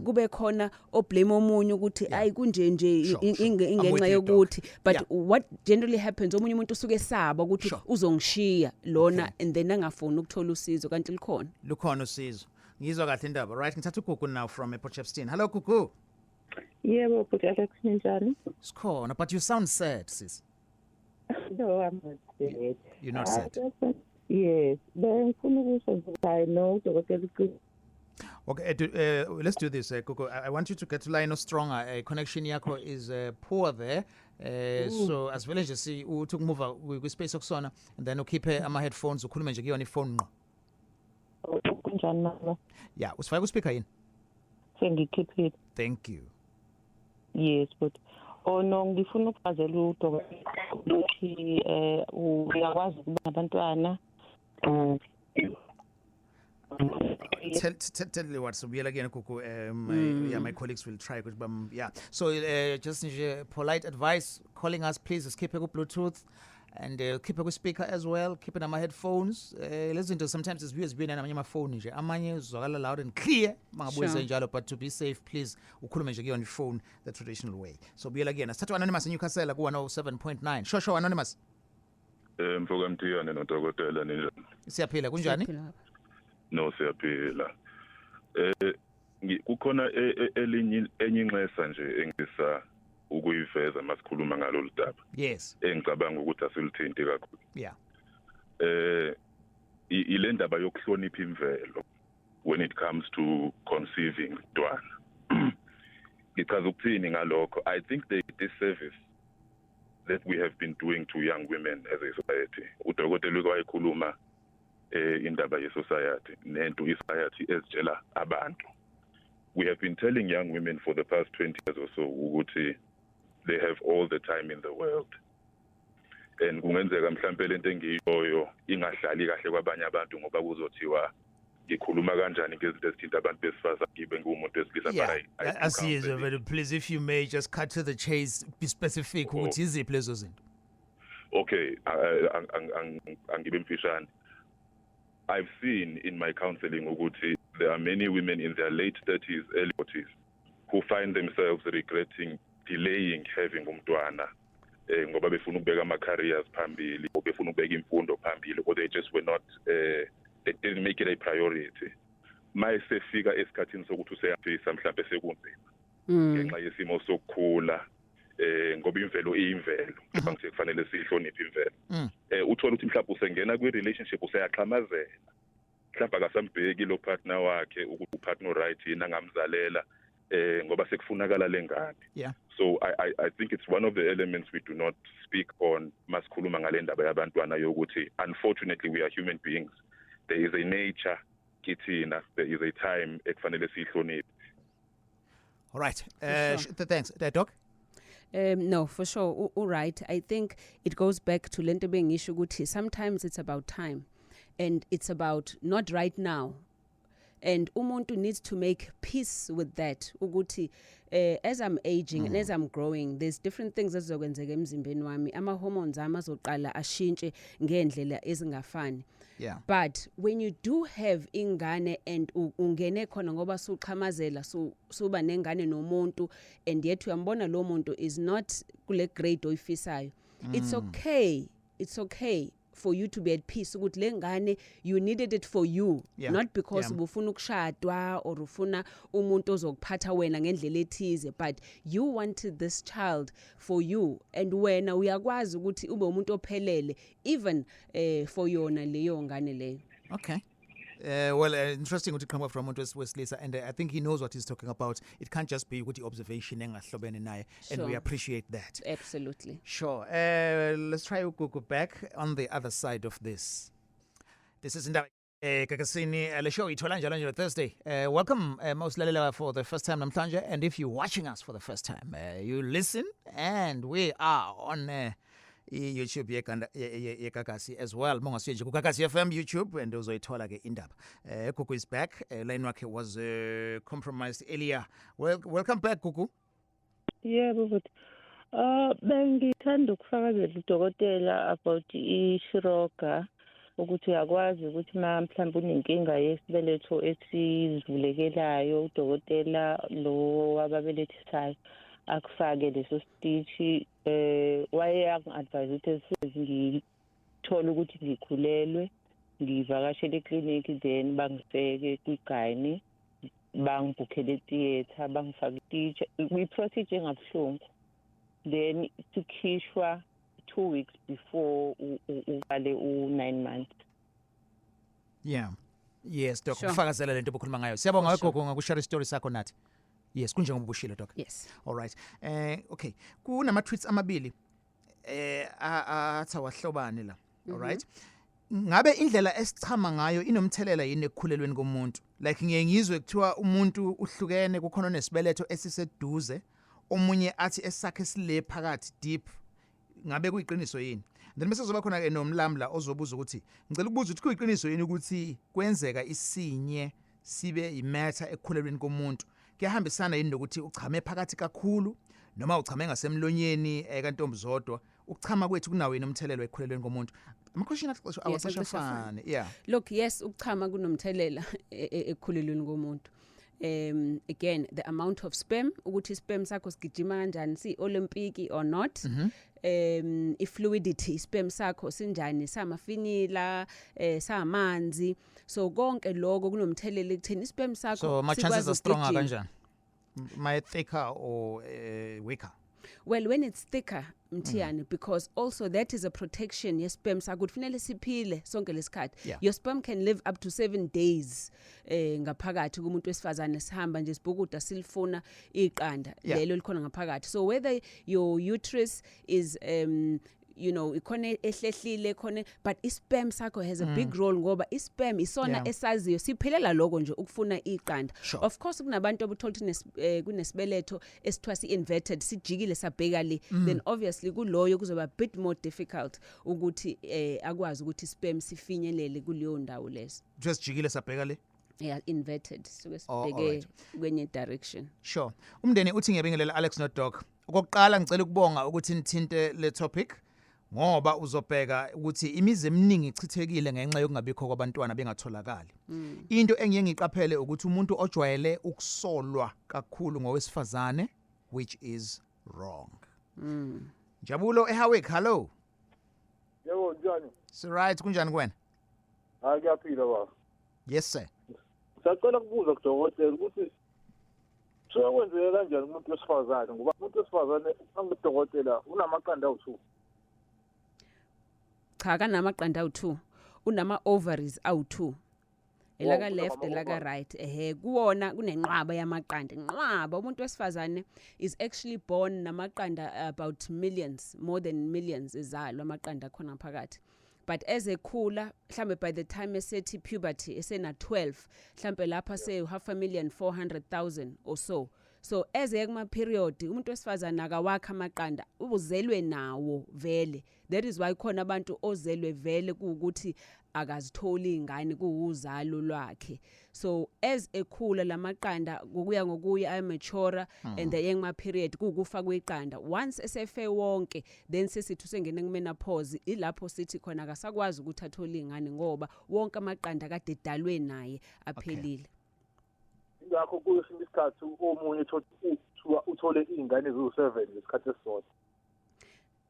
Kube khona oblame omunye ukuthi ayi kunje nje ingenxa yokuthi but what generally happens omunye umuntu usuke esaba ukuthi uzongishiya lona and then angafuni ukuthola usizo kanti lukhona usizo. Ngizwa kahle indaba. Right, ngithatha uGugu now from Potchefstroom. Hello Gugu. Yebo futhi Alex njani? Sikhona but you sound sad sis. No, I'm not sad. You're not sad. Yes, bengifuna ukusho ukuthi I know dokotela Okay, let's do this, Coco. I want you to get to line stronger. Connection yako is poor there. So as well as you see, we took move with space okusona, and then we keep my headphones. Ukhulume nje kuyona phone ngqo. Kunjani mama? Yeah, usifake uspeaker yini? Sengikhiphile. Thank you. Yes, but no ngifuna ukufazela udokotela ukuthi uyakwazi ukuba nabantwana. Tell you what, so we again, Kuku, my colleagues will try. Yeah, so just polite advice, calling us, please, just keep a good Bluetooth and keep a good speaker as well, keep it on my headphones. Listen to sometimes it's USB and my phone. Amanye loud and clear, but to be safe, please, ukhulume nje on your phone the traditional way. So we again, start to Anonymous in Newcastle, 107.9. Sure, Anonymous. Mfoka Mthiyane nodokotela ninjani? Siyaphila kunjani? No siyaphila. Kukhona enye inxesa nje engisa ukuyiveza masikhuluma ngalolu daba. Yes. Engicabanga ukuthi asilithinti kakhulu. Yeah. Ile ndaba yokuhlonipha imvelo when it comes to conceiving abantwana. Ngichaza ukuthini ngalokho? I think the disservice that we have been doing to young women as a society. Udokotela wayekhuluma indaba ye society nento society ezitshela abantu. We have been telling young women for the past 20 years or so ukuthi they have all the time in the world. And kungenzeka mhlambe lento engiyoyo ingahlali kahle kwabanye abantu ngoba kuzothiwa ngikhuluma kanjani ngezinto ezithinta abantu besifazane ngibe ngumuntu wesilisa. But please, if you may just cut to the chase, be specific ukuthi iziphi lezo zinto. Okay, angibe mfishane. I've seen in my counseling ukuthi there are many women in their late 30s, early 40s who find themselves regretting delaying having umntwana ngoba befuna ukubeka ama-careers phambili or befuna ukubeka imfundo phambili or they just were not they didn't make it a priority. Mayesefika esikhathini sokuthi useyafisa mhlawumbe sekunzima ngenxa yesimo sokukhula ngoba imvelo iyimvelo ngifanele kufanele sihloniphe imvelo. Uthola ukuthi mhlawumbe usengena kwi-relationship useyaxhamazela mhlawumbe akasambheki lo partner wakhe ukuthi upartner right yini angamzalela ngoba sekufunakala lengane. Yeah. So I think it's one of the elements we do not speak on masikhuluma ngale ndaba yabantwana yokuthi unfortunately we are human beings. There is a nature kithina, there is a time ekufanele sihloniphe. All right. Thanks. Doc? No, for sure. All right. I think it goes back to lento bengisho ukuthi sometimes it's about time and it's about not right now. And umuntu needs to make peace with that. Ukuthi as I'm aging and as I'm growing, there's different things ezizokwenzeka emzimbeni wami. Ama hormones amazoqala ashintshe ngendlela ezingafani. Yeah. But when you do have ingane and ungene khona ngoba suqhamazela suba nengane nomuntu and yet uyambona lo muntu is not kule grade oyifisayo. It's okay for you to be at peace ukuthi lengane you needed it for you, not because ubufuna ukushadwa or ufuna umuntu ozokuphatha wena ngendlela ethize, but you wanted this child for you and wena uyakwazi ukuthi ube umuntu ophelele even for yona leyo ngane leyo. Okay. Well, interesting ukuthi qhamuka from umuntu wesilisa, and I think he knows what he's talking about. It can't just be ukuthi observation engahlobene naye, and we appreciate that. Absolutely. Sure. Let's try to go back on the other side of this. This is Indaba Kakasini le show ithola njalo Thursday. Welcome mawusilalela for the first time namhlanje, and if you're watching us for the first time, you listen, and we are on YouTube yekakasi as well. Mongasiye nje kukakasi FM YouTube and uzoyithola ke Indaba. Kuku is back. Line wakhe was compromised earlier. Welcome back Kuku. Yebo but bengithanda ukufakazela udokotela about ishiroga ukuthi uyakwazi ukuthi mhlawumbe unenkinga yesibeletho esivulekelayo udokotela lo wababelethisayo akufake leso stitch waye advise ukuthi ngithola ukuthi ngikhulelwe ngivakashele eclinic then bangiseke kwigayini bangibhukhele theater bangifaka stitch kwi-procedure engabuhlungu then sikhishwa 2 weeks before uqale u9 months. Yeah. Yes, Doc. Ufakazela lento obukhuluma ngayo. Siyabonga gogo ngokushare story sakho nathi. Yes, kunjengoba ubushilo Doc. Yes. All right. Okay. Kunama tweets amabili atha wahlobane la. All right. Ngabe indlela esichama ngayo inomthelela yini ekukhulelweni komuntu? Like ngiyengizwe kuthiwa umuntu uhlukene kukhona nesibeletho esiseduze, omunye athi esakhe sile phakathi deep. Ngabe kuyiqiniso yini? Then bese kuzoba khona ke nomlamla ozobuza ukuthi ngicela ukubuza ukuthi kuyiqiniso yini ukuthi kwenzeka isinye sibe imatter ekukhulelweni komuntu. Kuyahambisana yini nokuthi uchame phakathi kakhulu noma uchame ngasemlonyeni kantombi zodwa? Ukuchama kwethu kunawo yini umthelelo ekukhulelweni komuntu? Ama-question awaqashafane. Yeah. Look, yes, ukuchama kunomthelela ekukhulelweni komuntu. again the amount of sperm ukuthi sperm sakho sigijima kanjani si Olympic or not ifluidity sperm sakho sinjani samafinila samanzi so konke lokho kunomthelelo ekutheni sperm sakho so my chances are stronger kanjani my thicker or weaker well when it's thicker mthiyani because also that is a protection yes sperm sakho kufanele siphile sonke lesikhathi your sperm can live up to 7 days ngaphakathi kumuntu wesifazane sihamba nje sibhukuda silifuna iqanda lelo likhona ngaphakathi so whether your uterus is you know ikhona ehlehlile khona but isperm sakho has a big role ngoba isperm isona esaziyo siphelela lokho nje ukufuna iqanda of course kunabantu abuthola ukuthi kunesibeletho esithwa si-inverted sijikile sabheka le then obviously kuloyo kuzoba a bit more difficult ukuthi akwazi ukuthi isperm sifinyelele kuleyo ndawo leso just jikile sabheka le inverted so sibheke kwenye direction sure umndeni uthi ngiyabingelela Alex no Doc okokuqala ngicela ukubonga ukuthi nithinte le topic ngoba uzobheka ukuthi imizi eminingi ichithekile ngenxa yokungabikho kwabantwana bengatholakali into engiye ngiqaphele ukuthi umuntu ojwayele ukusolwa kakhulu ngowesifazane which is wrong Jabulo eHawick hello yebo njani so right kunjani kwena akuyaphila baba yes sir sacela kubuza kudokotela ukuthi sokwenzeka kanjani umuntu wesifazane ngoba umuntu wesifazane angudokotela unamaqanda awu2 cha kanamaqanda awu2 unama ovaries awu2 elaka left elaka right kuwona kunenqwaba yamaqanda inqwaba umuntu wesifazane is actually born namaqanda about millions more than millions ezalwa amaqanda khona phakathi but as ekhula mhlambe by the time esethi puberty esena 12 mhlambe lapha se 5,400,000 or so as ekuma period umuntu wesifazana akawakha amaqanda ubuzelwe nawo vele that is why khona abantu ozelwe vele ukuthi akazitholi ingane kuuzalo lwakhe so as ekhula lamaqanda ngokuya amature and the young period kukufa kweqanda once esefe wonke then sesithu sengene kumenopause ilapho sithi khona akasakwazi ukuthi athole ingane ngoba wonke amaqanda kade edalwe naye aphelile ngakho kuyesinye isikhathi omunye uthole izingane eziwu7 ngesikhathi esisodwa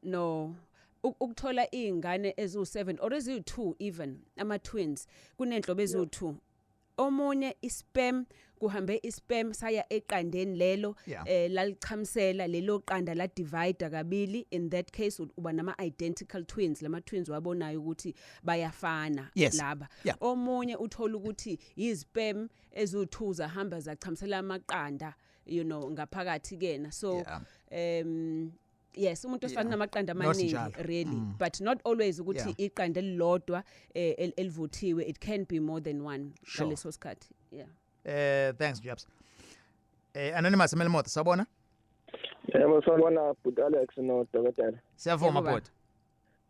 no ukuthola izingane eziwu7 or eziwu2 even ama twins kunenhlobo eziwu2 omunye isperm kuhambe isperm saya eqandeni lelo lalichamsela lelo qanda la divide kabili in that case uba nama identical twins lama twins wabonayo ukuthi bayafana laba omunye uthola ukuthi isperm eziwu2 zahamba zachamsela amaqanda you know ngaphakathi kena so yes umuntu osifana namaqanda amaningi really but not always ukuthi iqanda elilodwa elivuthiwe it can be more than one ngaleso sikhathi thanks Jabs anonymous Melmoth sabona yebo sabona but Alex no dokotela siyavuma bot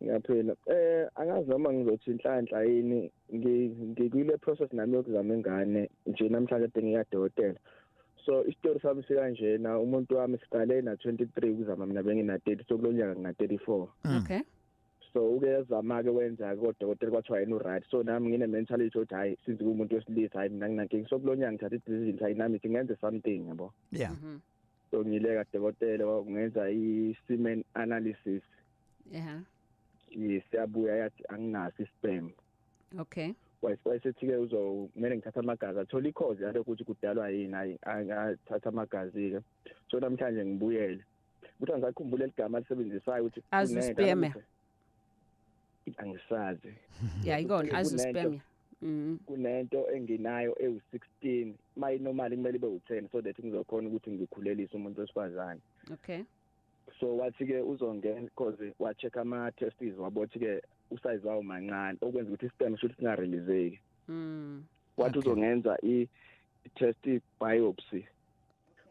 ngiyaphila angazi noma ngizothi inhlanhla yini ngikule process nami yokuzama ingane nje namhlanje ngiyadokotela so istory sami sikanjena umuntu wami siqale na 23 kuzama mina bengina 30 sokulonyaka ngina 34 okay so ukezama ke wenza kodokotela kwathiwa yena right so nami ngine mentality ukuthi hayi since umuntu wesilisa hayi mina nginankingi sokulonyaka ngithatha i-decision hayi nami ngenze something yabo so ngileka dokotela ngenza i-semen analysis siyabuya yathi anginaso isperm okay wayesethi ke kumele ngithatha amagazi athola ikhozi yalo ukuthi kudalwa yini hayi angathatha amagazi ke so namhlanje ngibuyele ukuthi ngizakhumbula igama lisebenzisayo ukuthi azospermia angisazi ikona azospermia kunento enginayo ewu16 my normally kumele ibe u10 so that ngizokhona ukuthi ngikhulelise umuntu wesifazane okay so wathi ke uzongena because wa check ama testes wabothi ke usize wawo mancane okwenza ukuthi isperm should singareleaseki wathi uzongenza i-test biopsy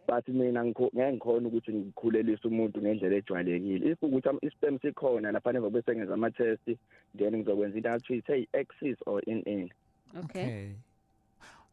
but mina ngikhona ukuthi ngikhulelise umuntu ngendlela ejwayelekile if ukuthi isperm sikhona lapha ngobe sengenza ama test then ngizokwenza into athi say axis or in okay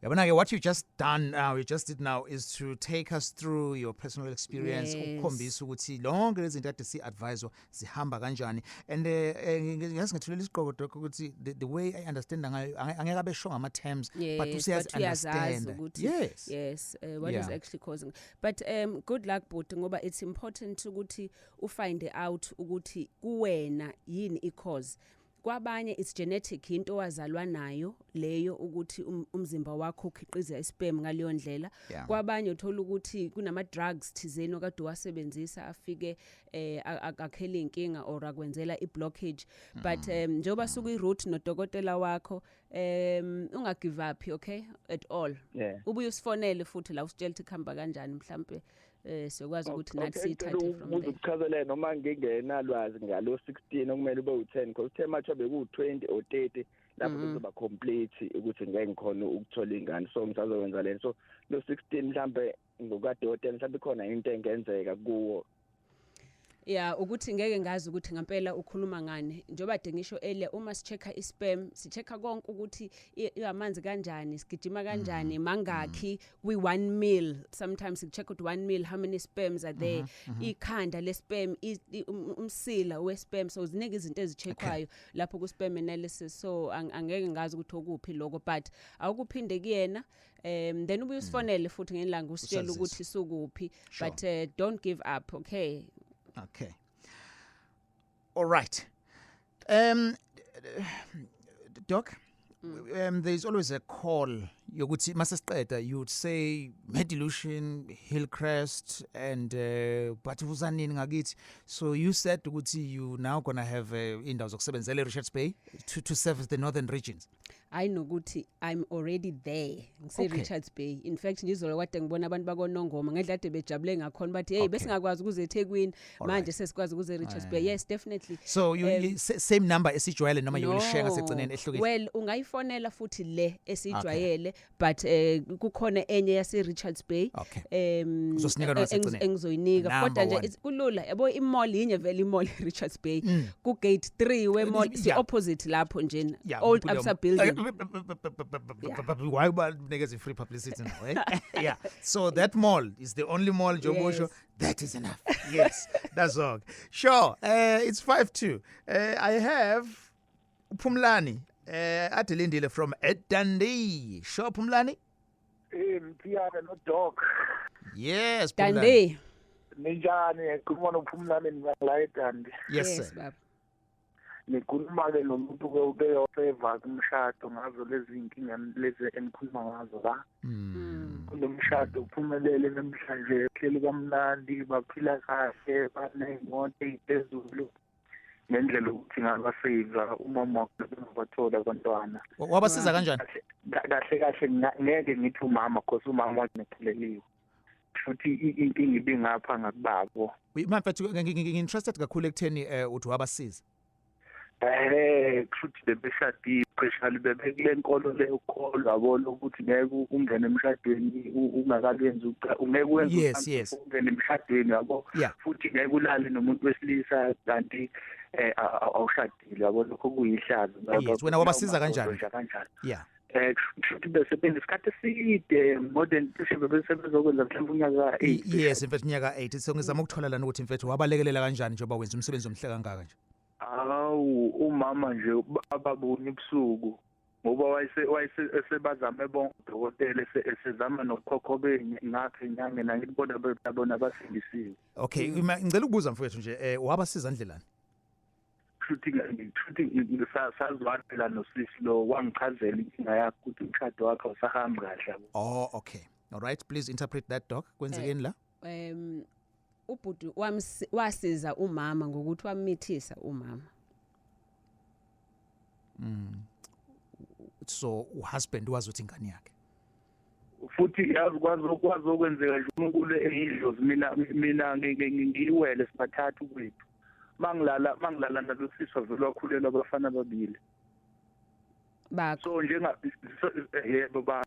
Yabona-ke what you just did now is to take us through your personal experience, ukukhombisa ukuthi lonke lezi zinto kade si-advisor zihamba kanjani. And ngiyasi ngithulela isiqoko Doc ukuthi the way I understand ngayo angeke abe sure ngama-terms, but usiyazi-understand. Yes, what is actually causing. But good luck, but ngoba it's important ukuthi ufind out ukuthi kuwena yini i-cause. Kwabanye it's genetic, into wazalwa nayo leyo ukuthi umzimba wakho ukhiqiza isperm ngaleyo ndlela. Kwabanye uthola ukuthi kunama drugs thizeni okade wasebenzisa afike akakhela inkinga or akwenzela i-blockage. But njoba suku i-root nodokotela wakho unga give up, okay, at all. Ubuye usifonele futhi la usitshela ukuthi khamba kanjani mhlambe siyokwazi ukuthi nathi sithathe from there. Ukuchazela noma ngingena lwazi ngalo 16 okumele ube u10 because uthe mathe beku20 or 30 lapho kuzoba complete ukuthi ngeke ngikhona ukuthola ingane, so ngisazokwenza lento. So lo 16 mhlambe ngokade hotel mhlambe khona into engenzeka kuwo. Ukuthi ngeke ngazi ukuthi ngempela ukhuluma ngani. Njoba dengisho earlier uma sichecka isperm, sichecka konke ukuthi iyamanzi kanjani, sigijima kanjani, mangakhi kwi1 ml. Sometimes we check out 1 ml how many sperms are there. Ikhanda lesperm, umsila wesperm, so ziningi izinto ezicheckwayo lapho ku sperm analysis. So angeke ngazi ukuthi okuphi lokho, but awukuphinde kuyena then ubuye usifonele futhi ngelanga usitshela ukuthi sukuphi, but don't give up, okay? Okay. All right. Doc, there's always a call. Yokuthi masesiqeda, you would say Medilution, Hillcrest, and but uzanini ngakithi. So you said ukuthi you now gonna have indawo zokusebenzela Richards Bay to serve the northern regions. I know ukuthi I'm already there. Ngise Richards Bay. In fact ngizolo kade ngibona abantu bakonongoma ngedlade bejabule ngakhona bathi hey besingakwazi ukuze eThekwini manje sesikwazi ukuze Richards Bay. Yes, definitely. So you same number esijwayele noma you will share ngasekugcineni ehlukile. Well, ungayifonela futhi le esijwayele, but kukhona enye yase Richards Bay. Uzosinika ngasekugcineni. Engizoyinika kodwa nje kulula. Yabo i-mall yinye vele i-mall Richards Bay. Ku gate 3 we mall si opposite lapho nje. Old Absa building. Why about negative free publicity now, eh? Yeah. So that mall is the only mall, Jobosho. That is enough. Yes, that's all. Sure. It's 5-2. I have Pumlani. Adelindile from Dundee. Sure, Pumlani? Mpiana no dog. Yes, Dundee. Ninjani kumona Pumlani ngala eDundee. Yes, sir. Nikhuluma ke nomuntu obeyofeva kumshado ngazo lezi inkinga lezi enikhuluma ngazo la. Kulomshado uphumelele namhlanje ehleli kamnandi baphila kahle baneyimoto eziphezulu. Ngendlela ukuthi ngabasiza umama wakhe abantwana. Wabasiza kanjani? Kahle ngeke ngithi umama because umama wakhe nephileliwe. Futhi inkinga ibingapha ngakubabo. Mfethu ngi-interested kakhulu ekutheni uthi wabasiza. Futhi bebeshadi especially bebekule nkolo le ukholwa yabona ukuthi ngeke ungene emshadweni ungakalenzi ungeke wenze ungene emshadweni yabo futhi ngeke ulale nomuntu wesilisa kanti awushadile yabo lokho kuyihlazo. Yes, wena wabasiza kanjani? Yeah. Futhi besebenza isikhathi eside more than bezokwenza mhlawumbe unyaka 8. Yes, in fact unyaka 8. So ngizama ukuthola lana ukuthi mfethu wabalekelela kanjani njengoba wenza umsebenzi omhle kangaka nje. Umama nje ababuni ebusuku ngoba wayesebazame bonke udokotela esezama nokhokho ngakhe inyanga nangibona basindisiwe. Okay, ngicela ukubuza mfowethu nje wabasiza ndlelani? Futhi sazwana phela nosisi lo wangichazela inkinga yakhe ukuthi umshado wakhe usahamba kahle. Oh, okay. All right, please interpret that, Doc. Kwenzekeni la? Ubhuti wasiza umama ngokuthi wamithisa umama. So uhusband wazi ukuthi ingane yakhe. Futhi yakwazi okwenzeka nje uNkulunkulu eyidlozi mina ngiyiwele sibathathu kwethu. Mangilala nalosisi wazolwakhulelwa abafana ababili. So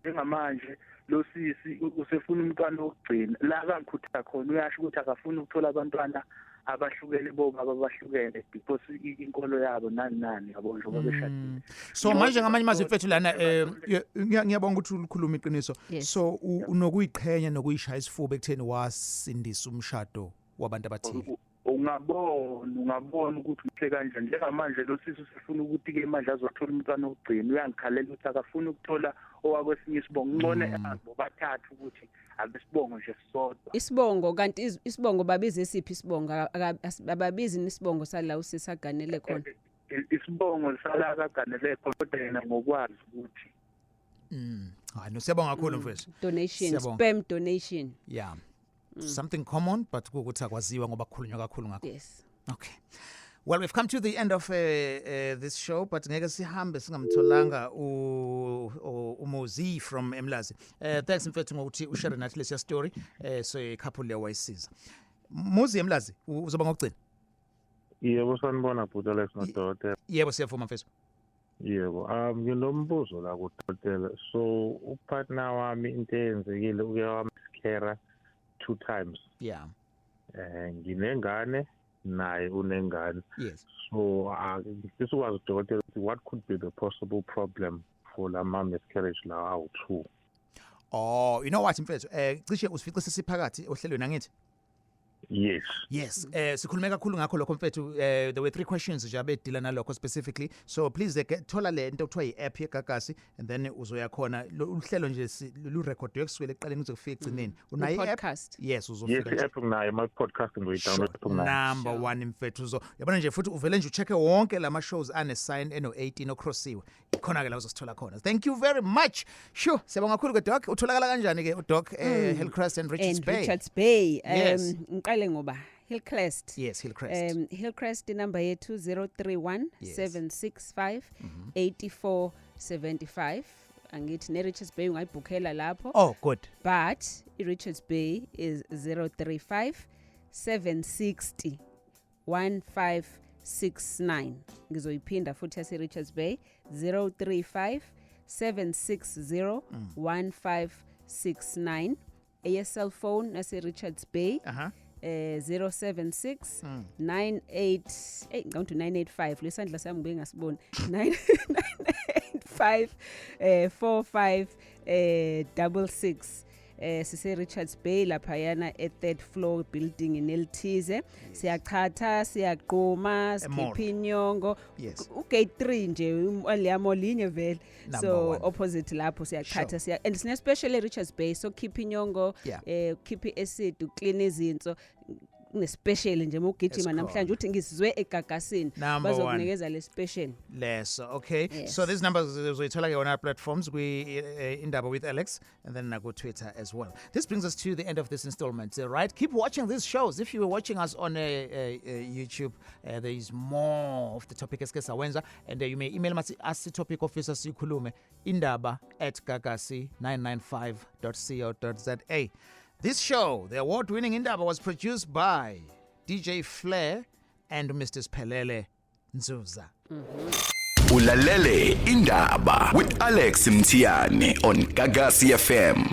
njengamanje lo sisi usefuna umntwana wokugcina la kangikhutha khona uyasho ukuthi akafuna ukuthola abantwana abahlukene bobaba abahlukene because inkolo yabo nani yabo njengoba beshadile. So manje ngamanye amazwi mfethu lana ngiyabonga ukuthi ukhuluma iqiniso. So unokuyiqhenya nokuyishaya isifuba ekutheni wasindisa umshado wabantu abathile. ungabona ukuthi uhle kanjani njengamanje lo sisi sifuna ukuthi ke manje azothola umntwana ogcina uyangikhalela ukuthi akafuni ukuthola owakwesinye isibongo ngcone abo bathathu ukuthi abesibongo nje sisodwa isibongo kanti isibongo babize isiphi isibongo ababizi nisibongo sala usisaganele khona isibongo sala kaganele khona kodwa yena ngokwazi ukuthi hayi no siyabonga kakhulu mfethu donation sperm donation yeah something common but ukuthi akwaziwa ngoba kukhulunywa kakhulu ngakho. Yes. Okay. Well, we've come to the end of this show, but ngeke sihambe singamtholanga uMozi from Emlazi. Thanks mfethu ngokuthi ushare nathi lesi story so couple le wayisiza. Mozi Emlazi uzoba ngokugcina. Yebo sanibona bhuti Alex noDokotela. Yebo siyavuma mfethu. Yebo nginombuzo la kuDokotela. So upartner wami into eyenzekile uke wamskera 2 times. Yeah. Nginengane naye unengane. Yes. So this was Dokotela, what could be the possible problem for la miscarriage la awu2? Oh, you know what mfethu cishe usifice sisiphakathi ohlelweni angithi? Yes. Yes. Sikhulume kakhulu ngakho lokho mfethu there were 3 questions nje abedila nalokho specifically. So please thola le into okuthiwa i-app yeGagasi and then uzoya khona uhlelo nje lu record yokusukela eqaleni kuze kufike egcineni. Unayi podcast. Yes, uzofika. Yes, i-app kunayo my podcast ngoyidownload kunayo. Number 1 mfethu yabona nje futhi uvele nje uchecke wonke lama shows ane sign eno18 ocrossiwe. Ikhona ke la uzosithola khona. Thank you very much. Sure, siyabonga kakhulu ke Doc. Utholakala kanjani ke uDoc Hillcrest and Richards Bay? Richards Bay. Yes. Ngiqale ngoba Hillcrest. Yes, Hillcrest. Hillcrest number yethu 031 765 8475. Angithi ne Richards Bay ungayibhukhela lapho. Oh, good. But Richards Bay is 035 760 1569. Ngizoyiphinda futhi yase Richards Bay 035 760 1569. A cell phone nase Richards Bay 076 98 going to 985 lesandla sami ngibe ngasiboni 985 4566 sise Richards Bay lapha yana at 3rd floor building in Eltize siyachatha siyaqoma sikhipha inyongo ugate 3 nje aliyamo linye vele so opposite lapho siyachatha siya and sine special Richards Bay so khipha inyongo khipha acid uclean izinso nespecial nje mugijima namhlanje uthi ngizizwe eGagasini bazokunikeza le special leso. Okay, yes. So these numbers uzoyithola ke on our platforms Indaba with Alex and then go Twitter as well. This brings us to the end of this installment, right? Keep watching these shows. If you were watching us on YouTube, there is more of the topic esikesawenza and you may email us the topic officer sikhulume indaba@gagasi995.co.za. This show, the award-winning Indaba, was produced by DJ Flair and Mr. Pelele Nzuza. Ulalele Indaba with Alex Mtiani on Gagasi FM.